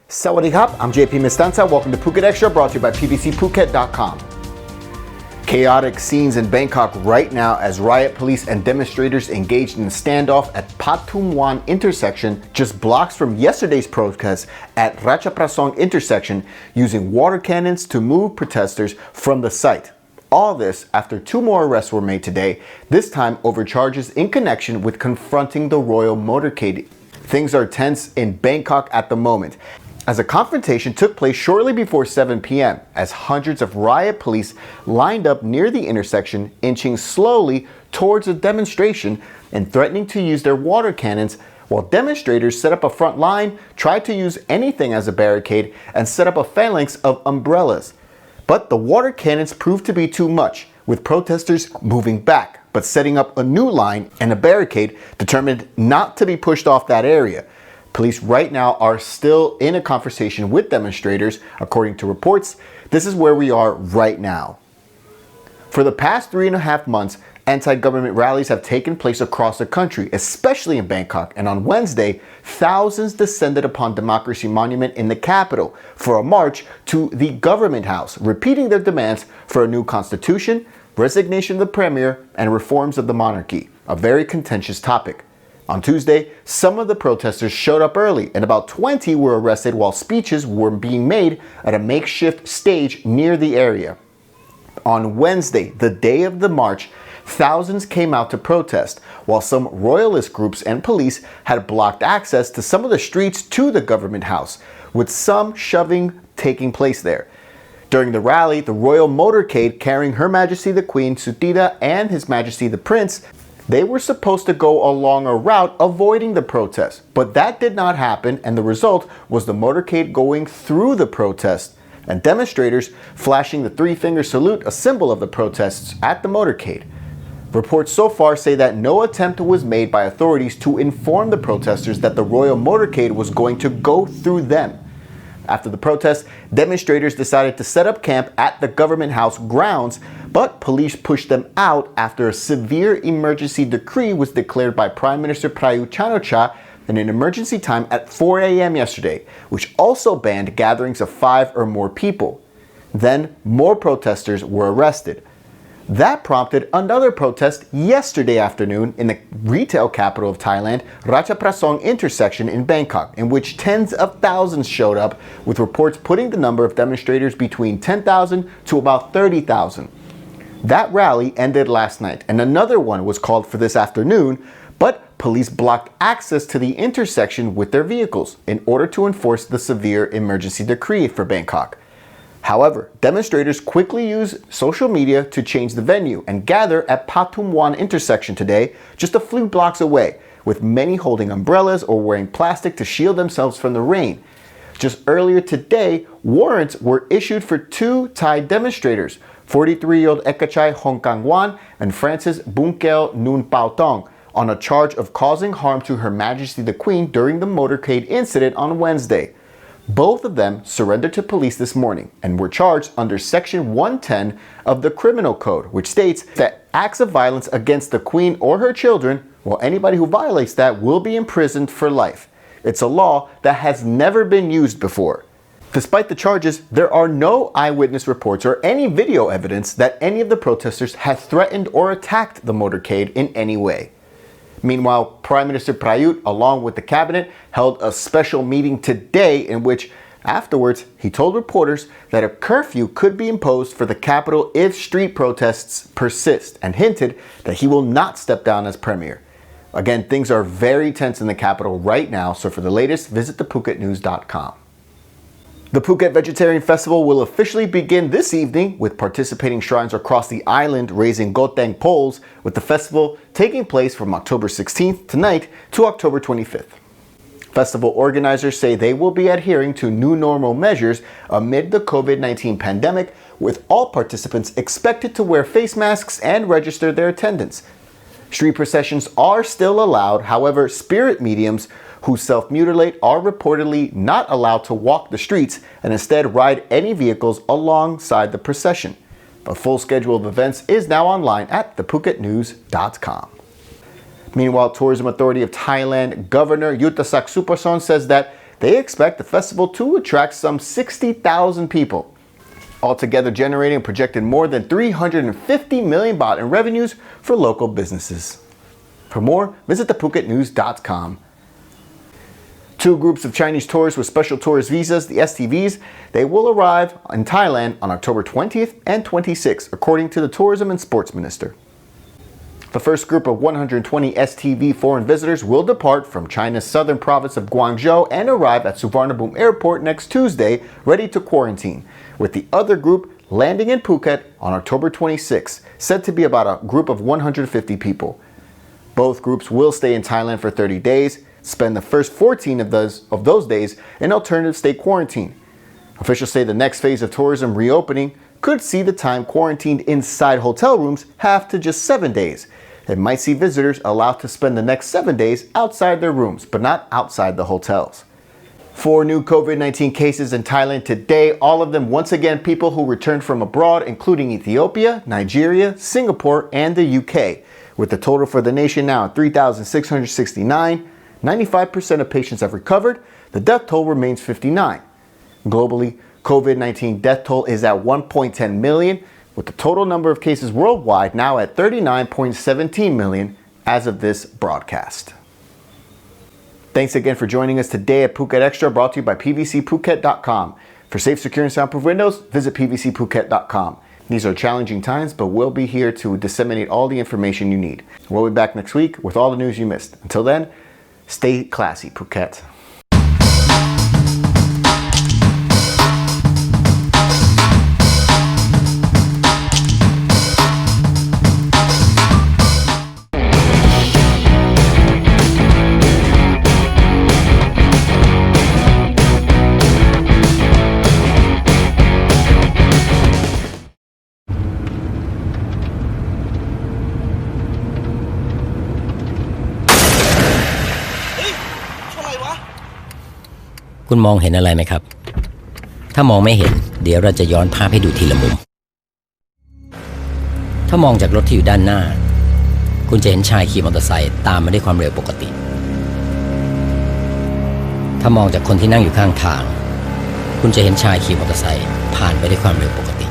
Sawadee Khap, I'm JP Mestanza. Welcome to Phuket Extra, brought to you by pbcphuket.com. Chaotic scenes in Bangkok right now as riot police and demonstrators engaged in a standoff at Pathum Wan intersection, just blocks from yesterday's protest at Ratchaprasong intersection, using water cannons to move protesters from the site. All this after 2 more arrests were made today, this time over charges in connection with confronting the royal motorcade. Things are tense in Bangkok at the moment, as a confrontation took place shortly before 7 p.m. as hundreds of riot police lined up near the intersection, inching slowly towards the demonstration and threatening to use their water cannons, while demonstrators set up a front line, tried to use anything as a barricade, and set up a phalanx of umbrellas. But the water cannons proved to be too much, with protesters moving back, but setting up a new line and a barricade determined not to be pushed off that area. Police right now are still in a conversation with demonstrators, according to reports. This is where we are right now. For the past 3.5 months, anti-government rallies have taken place across the country, especially in Bangkok, and on Wednesday, thousands descended upon Democracy Monument in the capital for a march to the government house, repeating their demands for a new constitution, resignation of the premier, and reforms of the monarchy, a very contentious topic. On Tuesday, some of the protesters showed up early, and about 20 were arrested while speeches were being made at a makeshift stage near the area. On Wednesday, the day of the march, thousands came out to protest, while some royalist groups and police had blocked access to some of the streets to the government house, with some shoving taking place there. During the rally, the royal motorcade carrying Her Majesty the Queen Sutida and His Majesty the Prince, they were supposed to go along a route avoiding the protest, but that did not happen, and the result was the motorcade going through the protest and demonstrators flashing the 3-finger salute, a symbol of the protests, at the motorcade. Reports so far say that no attempt was made by authorities to inform the protesters that the royal motorcade was going to go through them. After the protest, demonstrators decided to set up camp at the government house grounds, but police pushed them out after a severe emergency decree was declared by Prime Minister Prayut Chan-o-cha in an emergency time at 4 a.m. yesterday, which also banned gatherings of 5 or more people. Then, more protesters were arrested. That prompted another protest yesterday afternoon in the retail capital of Thailand, Ratchaprasong intersection in Bangkok, in which tens of thousands showed up, with reports putting the number of demonstrators between 10,000 to about 30,000. That rally ended last night, and another one was called for this afternoon, but police blocked access to the intersection with their vehicles in order to enforce the severe emergency decree for Bangkok. However, demonstrators quickly used social media to change the venue and gather at Pathum Wan intersection today, just a few blocks away, with many holding umbrellas or wearing plastic to shield themselves from the rain. Just earlier today, warrants were issued for 2 Thai demonstrators, 43-year-old Ekachai Hongkangwan and Francis Bunkel Nun Pautong, on a charge of causing harm to Her Majesty the Queen during the motorcade incident on Wednesday. Both of them surrendered to police this morning and were charged under Section 110 of the Criminal Code, which states that acts of violence against the Queen or her children, well, anybody who violates that will be imprisoned for life. It's a law that has never been used before. Despite the charges, there are no eyewitness reports or any video evidence that any of the protesters had threatened or attacked the motorcade in any way. Meanwhile, Prime Minister Prayut, along with the cabinet, held a special meeting today in which, afterwards, he told reporters that a curfew could be imposed for the capital if street protests persist, and hinted that he will not step down as premier. Again, things are very tense in the capital right now, so for the latest, visit thephuket.news.com. The Phuket Vegetarian Festival will officially begin this evening, with participating shrines across the island raising goteng poles, with the festival taking place from October 16th tonight to October 25th. Festival organizers say they will be adhering to new normal measures amid the COVID-19 pandemic, with all participants expected to wear face masks and register their attendance. Street processions are still allowed, however, spirit mediums who self-mutilate are reportedly not allowed to walk the streets and instead ride any vehicles alongside the procession. A full schedule of events is now online at thephuket.news.com. Meanwhile, Tourism Authority of Thailand Governor Yuttasak Supason says that they expect the festival to attract some 60,000 people, altogether generating a projected more than 350 million baht in revenues for local businesses. For more, visit thephuketnews.com. Two groups of Chinese tourists with special tourist visas, the STVs, they will arrive in Thailand on October 20th and 26th, according to the Tourism and Sports Minister. The first group of 120 STV foreign visitors will depart from China's southern province of Guangzhou and arrive at Suvarnabhumi Airport next Tuesday, ready to quarantine, with the other group landing in Phuket on October 26th, said to be about a group of 150 people. Both groups will stay in Thailand for 30 days, spend the first 14 of those days in alternative state quarantine. Officials say the next phase of tourism reopening could see the time quarantined inside hotel rooms halved to just 7 days. It might see visitors allowed to spend the next 7 days outside their rooms, but not outside the hotels. 4 new COVID-19 cases in Thailand today, all of them once again people who returned from abroad, including Ethiopia, Nigeria, Singapore, and the UK, with the total for the nation now at 3,669. 95% of patients have recovered. The death toll remains 59. Globally, COVID-19 death toll is at 1.10 million, with the total number of cases worldwide now at 39.17 million as of this broadcast. Thanks again for joining us today at Phuket Extra, brought to you by pvcphuket.com. For safe, secure, and soundproof windows, visit pvcphuket.com. These are challenging times, but we'll be here to disseminate all the information you need. We'll be back next week with all the news you missed. Until then, stay classy, Phuket.คุณมองเห็นอะไรไหมครับถ้ามองไม่เห็นเดี๋ยวเราจะย้อนภาพให้ดูทีละมุมถ้ามองจากรถที่อยู่ด้านหน้าคุณจะเห็นชายขี่มอเตอร์ไซค์ตามมาด้วยความเร็วปกติถ้ามองจากคนที่นั่งอยู่ข้างทางคุณจะเห็นชายขี่มอเตอร์ไซค์ผ่านไปด้วยความเร็วปกติ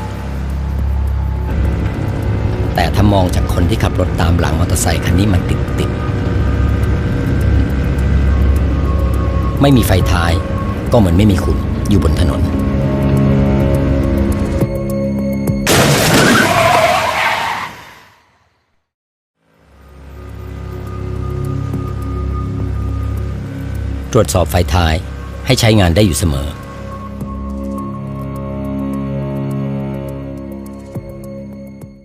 แต่ถ้ามองจากคนที่ขับรถตามหลังมอเตอร์ไซค์คันนี้มันติดไม่มีไฟท้ายก็เหมือนไม่มีคุณอยู่บนถนนตรวจสอบไฟท้ายให้ใช้งานได้อยู่เสมอ